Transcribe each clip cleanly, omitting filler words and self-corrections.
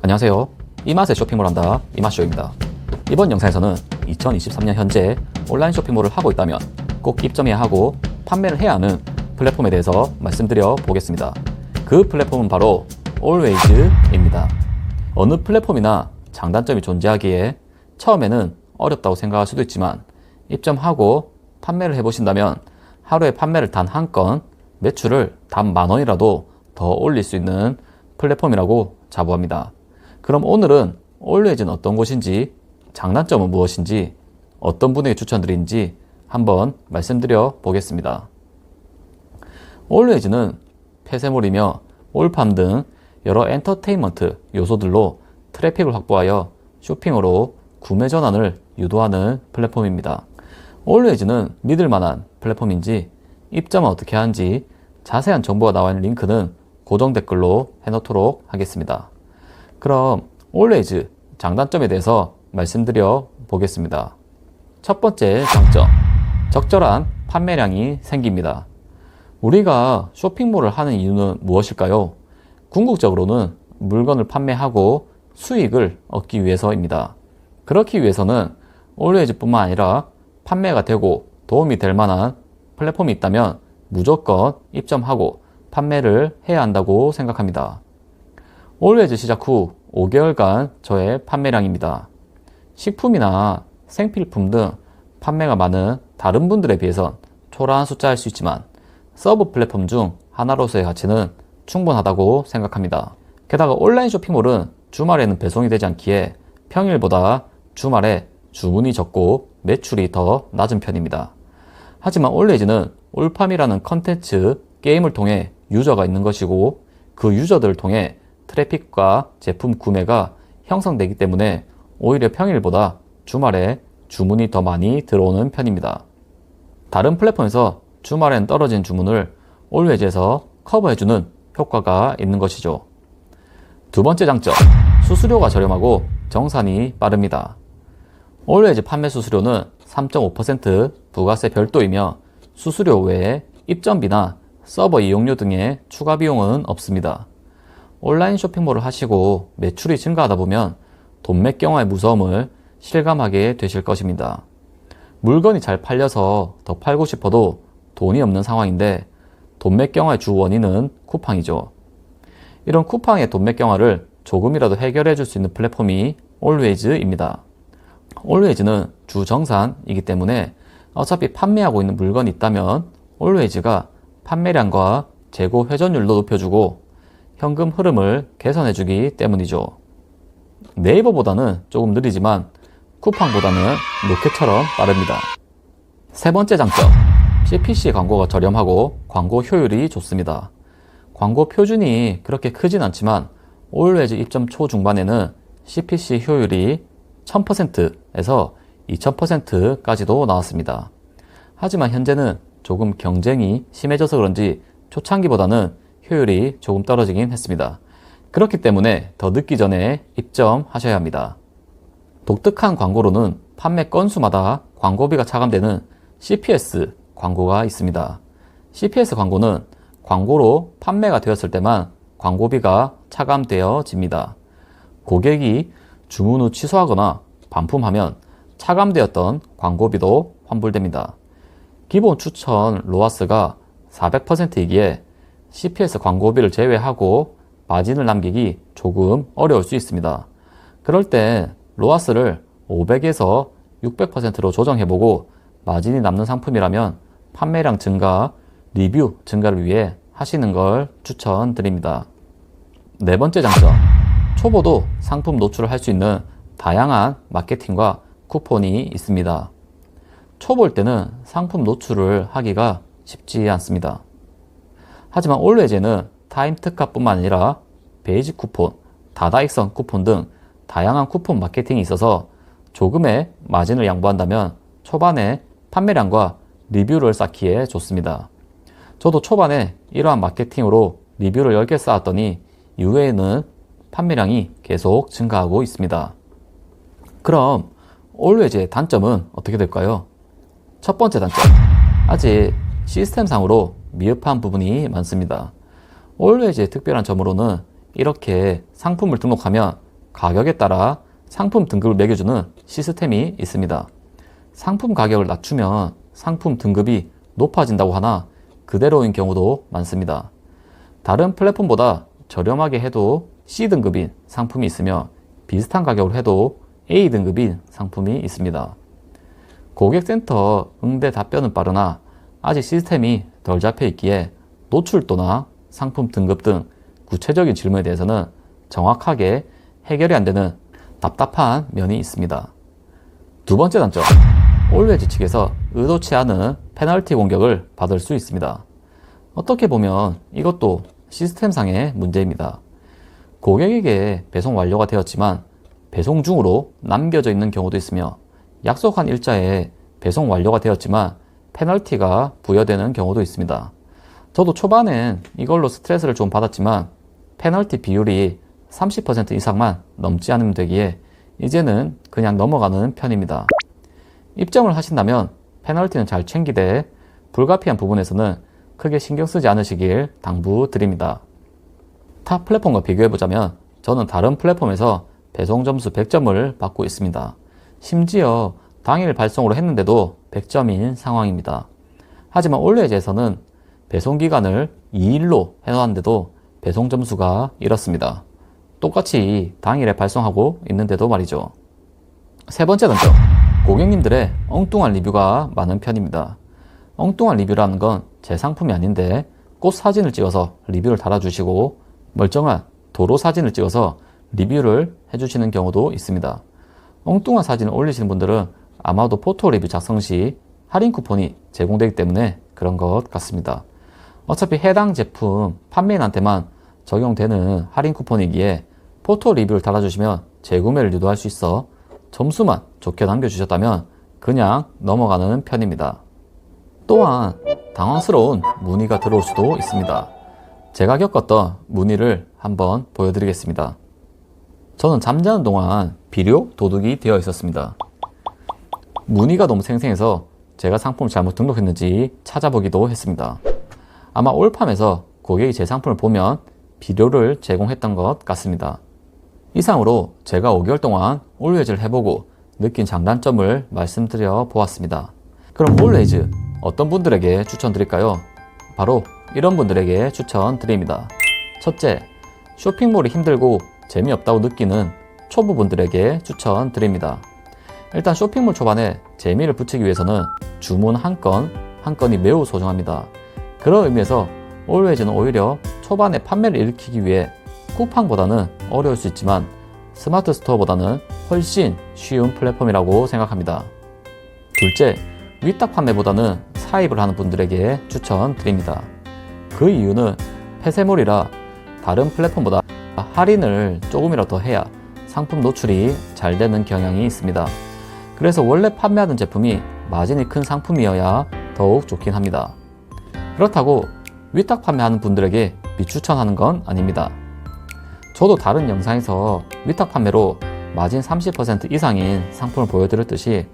안녕하세요. 이맛의 쇼핑몰 한다 이맛쇼입니다. 이번 영상에서는 2023년 현재 온라인 쇼핑몰을 하고 있다면 꼭 입점해야 하고 판매를 해야 하는 플랫폼에 대해서 말씀드려 보겠습니다. 그 플랫폼은 바로 Always입니다. 어느 플랫폼이나 장단점이 존재하기에 처음에는 어렵다고 생각할 수도 있지만 입점하고 판매를 해보신다면 하루에 판매를 단 한 건, 매출을 단 10,000원이라도 더 올릴 수 있는 플랫폼이라고 자부합니다. 그럼 오늘은 Always는 어떤 곳인지, 장단점은 무엇인지, 어떤 분에게 추천드리는지 한번 말씀드려 보겠습니다. Always는 폐쇄몰이며 올팜 등 여러 엔터테인먼트 요소들로 트래픽을 확보하여 쇼핑으로 구매 전환을 유도하는 플랫폼입니다. Always는 믿을만한 플랫폼인지, 입점은 어떻게 하는지 자세한 정보가 나와 있는 링크는 고정 댓글로 해놓도록 하겠습니다. 그럼 Always 장단점에 대해서 말씀드려 보겠습니다. 첫 번째 장점, 적절한 판매량이 생깁니다. 우리가 쇼핑몰을 하는 이유는 무엇일까요? 궁극적으로는 물건을 판매하고 수익을 얻기 위해서입니다. 그렇기 위해서는 Always 뿐만 아니라 판매가 되고 도움이 될 만한 플랫폼이 있다면 무조건 입점하고 판매를 해야 한다고 생각합니다. Always 시작 후 5개월간 저의 판매량입니다. 식품이나 생필품 등 판매가 많은 다른 분들에 비해선 초라한 숫자일 수 있지만 서브 플랫폼 중 하나로서의 가치는 충분하다고 생각합니다. 게다가 온라인 쇼핑몰은 주말에는 배송이 되지 않기에 평일보다 주말에 주문이 적고 매출이 더 낮은 편입니다. 하지만 Always는 올팜이라는 컨텐츠, 게임을 통해 유저가 있는 것이고 그 유저들을 통해 트래픽과 제품 구매가 형성되기 때문에 오히려 평일보다 주말에 주문이 더 많이 들어오는 편입니다. 다른 플랫폼에서 주말엔 떨어진 주문을 Always에서 커버해주는 효과가 있는 것이죠. 두 번째 장점, 수수료가 저렴하고 정산이 빠릅니다. Always 판매 수수료는 3.5% 부가세 별도이며 수수료 외에 입점비나 서버 이용료 등의 추가 비용은 없습니다. 온라인 쇼핑몰을 하시고 매출이 증가하다 보면 돈맥경화의 무서움을 실감하게 되실 것입니다. 물건이 잘 팔려서 더 팔고 싶어도 돈이 없는 상황인데 돈맥경화의 주 원인은 쿠팡이죠. 이런 쿠팡의 돈맥경화를 조금이라도 해결해 줄 수 있는 플랫폼이 Always입니다. Always는 주 정산이기 때문에 어차피 판매하고 있는 물건이 있다면 Always가 판매량과 재고 회전율도 높여주고 현금 흐름을 개선해주기 때문이죠. 네이버보다는 조금 느리지만 쿠팡보다는 로켓처럼 빠릅니다. 세 번째 장점, CPC 광고가 저렴하고 광고 효율이 좋습니다. 광고 표준이 그렇게 크진 않지만 Always 입점 초중반에는 CPC 효율이 1000%에서 2000%까지도 나왔습니다. 하지만 현재는 조금 경쟁이 심해져서 그런지 초창기보다는 효율이 조금 떨어지긴 했습니다. 그렇기 때문에 더 늦기 전에 입점하셔야 합니다. 독특한 광고로는 판매 건수마다 광고비가 차감되는 CPS 광고가 있습니다. CPS 광고는 광고로 판매가 되었을 때만 광고비가 차감되어집니다. 고객이 주문 후 취소하거나 반품하면 차감되었던 광고비도 환불됩니다. 기본 추천 로아스가 400%이기에 CPS 광고비를 제외하고 마진을 남기기 조금 어려울 수 있습니다. 그럴 때 로아스를 500에서 600%로 조정해보고 마진이 남는 상품이라면 판매량 증가, 리뷰 증가를 위해 하시는 걸 추천드립니다. 네 번째 장점, 초보도 상품 노출을 할 수 있는 다양한 마케팅과 쿠폰이 있습니다. 초보일 때는 상품 노출을 하기가 쉽지 않습니다. 하지만 Always는 타임 특가뿐만 아니라 베이직 쿠폰, 다다익선 쿠폰 등 다양한 쿠폰 마케팅이 있어서 조금의 마진을 양보한다면 초반에 판매량과 리뷰를 쌓기에 좋습니다. 저도 초반에 이러한 마케팅으로 리뷰를 10개 쌓았더니 이후에는 판매량이 계속 증가하고 있습니다. 그럼 Always의 단점은 어떻게 될까요? 첫 번째 단점, 아직 시스템상으로 미흡한 부분이 많습니다. Always의 특별한 점으로는 이렇게 상품을 등록하면 가격에 따라 상품 등급을 매겨주는 시스템이 있습니다. 상품 가격을 낮추면 상품 등급이 높아진다고 하나 그대로인 경우도 많습니다. 다른 플랫폼보다 저렴하게 해도 C등급인 상품이 있으며 비슷한 가격으로 해도 A등급인 상품이 있습니다. 고객센터 응대 답변은 빠르나 아직 시스템이 덜 잡혀 있기에 노출도나 상품 등급 등 구체적인 질문에 대해서는 정확하게 해결이 안 되는 답답한 면이 있습니다. 두 번째 단점, 올웨이즈 측에서 의도치 않은 페널티 공격을 받을 수 있습니다. 어떻게 보면 이것도 시스템상의 문제입니다. 고객에게 배송 완료가 되었지만 배송 중으로 남겨져 있는 경우도 있으며 약속한 일자에 배송 완료가 되었지만 페널티가 부여되는 경우도 있습니다. 저도 초반엔 이걸로 스트레스를 좀 받았지만 페널티 비율이 30% 이상만 넘지 않으면 되기에 이제는 그냥 넘어가는 편입니다. 입점을 하신다면 페널티는 잘 챙기되 불가피한 부분에서는 크게 신경 쓰지 않으시길 당부드립니다. 타 플랫폼과 비교해보자면 저는 다른 플랫폼에서 배송 점수 100점을 받고 있습니다. 심지어 당일 발송으로 했는데도 100점인 상황입니다. 하지만 올웨이즈에서는 배송 기간을 2일로 해놓았는데도 배송 점수가 이렇습니다. 똑같이 당일에 발송하고 있는데도 말이죠. 세 번째 단점, 고객님들의 엉뚱한 리뷰가 많은 편입니다. 엉뚱한 리뷰라는 건 제 상품이 아닌데 꽃 사진을 찍어서 리뷰를 달아주시고 멀쩡한 도로 사진을 찍어서 리뷰를 해주시는 경우도 있습니다. 엉뚱한 사진을 올리시는 분들은 아마도 포토 리뷰 작성 시 할인 쿠폰이 제공되기 때문에 그런 것 같습니다. 어차피 해당 제품 판매인한테만 적용되는 할인 쿠폰이기에 포토 리뷰를 달아주시면 재구매를 유도할 수 있어 점수만 좋게 남겨주셨다면 그냥 넘어가는 편입니다. 또한 당황스러운 문의가 들어올 수도 있습니다. 제가 겪었던 문의를 한번 보여드리겠습니다. 저는 잠자는 동안 비료 도둑이 되어 있었습니다. 문의가 너무 생생해서 제가 상품을 잘못 등록했는지 찾아보기도 했습니다. 아마 올팜에서 고객이 제 상품을 보면 비료를 제공했던 것 같습니다. 이상으로 제가 5개월 동안 올웨이즈를 해보고 느낀 장단점을 말씀드려 보았습니다. 그럼 올웨이즈 어떤 분들에게 추천드릴까요? 바로 이런 분들에게 추천드립니다. 첫째, 쇼핑몰이 힘들고 재미없다고 느끼는 초보분들에게 추천드립니다. 일단 쇼핑몰 초반에 재미를 붙이기 위해서는 주문 한 건 한 건이 매우 소중합니다. 그런 의미에서 올웨이즈는 오히려 초반에 판매를 일으키기 위해 쿠팡보다는 어려울 수 있지만 스마트 스토어보다는 훨씬 쉬운 플랫폼이라고 생각합니다. 둘째, 위탁 판매보다는 사입을 하는 분들에게 추천드립니다. 그 이유는 폐쇄몰이라 다른 플랫폼보다 할인을 조금이라도 더 해야 상품 노출이 잘 되는 경향이 있습니다. 그래서 원래 판매하는 제품이 마진이 큰 상품이어야 더욱 좋긴 합니다. 그렇다고 위탁 판매하는 분들에게 비추천하는 건 아닙니다. 저도 다른 영상에서 위탁 판매로 마진 30% 이상인 상품을 보여드렸듯이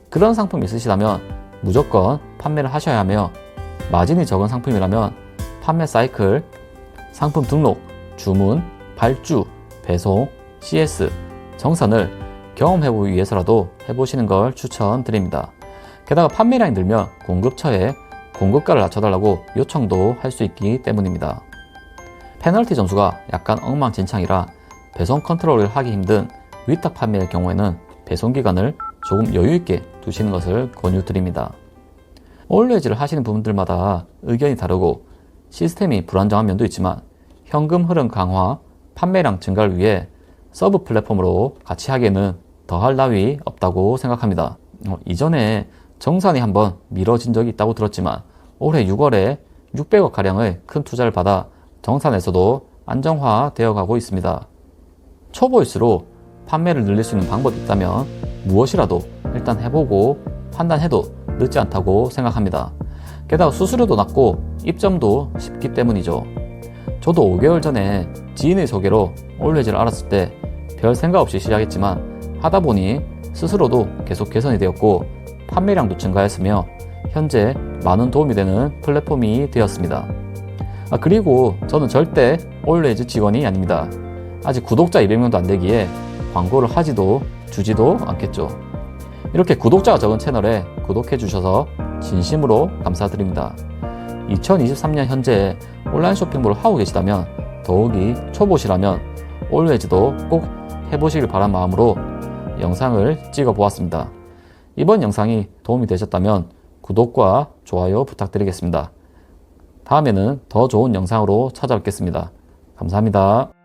그런 상품이 있으시다면 무조건 판매를 하셔야 하며 마진이 적은 상품이라면 판매 사이클, 상품 등록, 주문, 발주, 배송, CS, 정산을 경험해보기 위해서라도 해보시는 걸 추천드립니다. 게다가 판매량이 늘면 공급처에 공급가를 낮춰달라고 요청도 할 수 있기 때문입니다. 페널티 점수가 약간 엉망진창이라 배송 컨트롤을 하기 힘든 위탁 판매의 경우에는 배송 기간을 조금 여유있게 두시는 것을 권유드립니다. 올웨이즈를 하시는 분들마다 의견이 다르고 시스템이 불안정한 면도 있지만 현금 흐름 강화, 판매량 증가를 위해 서브 플랫폼으로 같이 하기에는 더할 나위 없다고 생각합니다. 이전에 정산이 한번 미뤄진 적이 있다고 들었지만 올해 6월에 600억 가량의 큰 투자를 받아 정산에서도 안정화되어 가고 있습니다. 초보일수록 판매를 늘릴 수 있는 방법이 있다면 무엇이라도 일단 해보고 판단해도 늦지 않다고 생각합니다. 게다가 수수료도 낮고 입점도 쉽기 때문이죠. 저도 5개월 전에 지인의 소개로 올웨이즈를 알았을 때 별 생각 없이 시작했지만 하다 보니 스스로도 계속 개선이 되었고 판매량도 증가했으며 현재 많은 도움이 되는 플랫폼이 되었습니다. 그리고 저는 절대 올웨이즈 직원이 아닙니다. 아직 구독자 200명도 안 되기에 광고를 하지도 주지도 않겠죠. 이렇게 구독자가 적은 채널에 구독해 주셔서 진심으로 감사드립니다. 2023년 현재 온라인 쇼핑몰을 하고 계시다면, 더욱이 초보시라면 올웨이즈도 꼭 해보시길 바란 마음으로 영상을 찍어 보았습니다. 이번 영상이 도움이 되셨다면 구독과 좋아요 부탁드리겠습니다. 다음에는 더 좋은 영상으로 찾아뵙겠습니다. 감사합니다.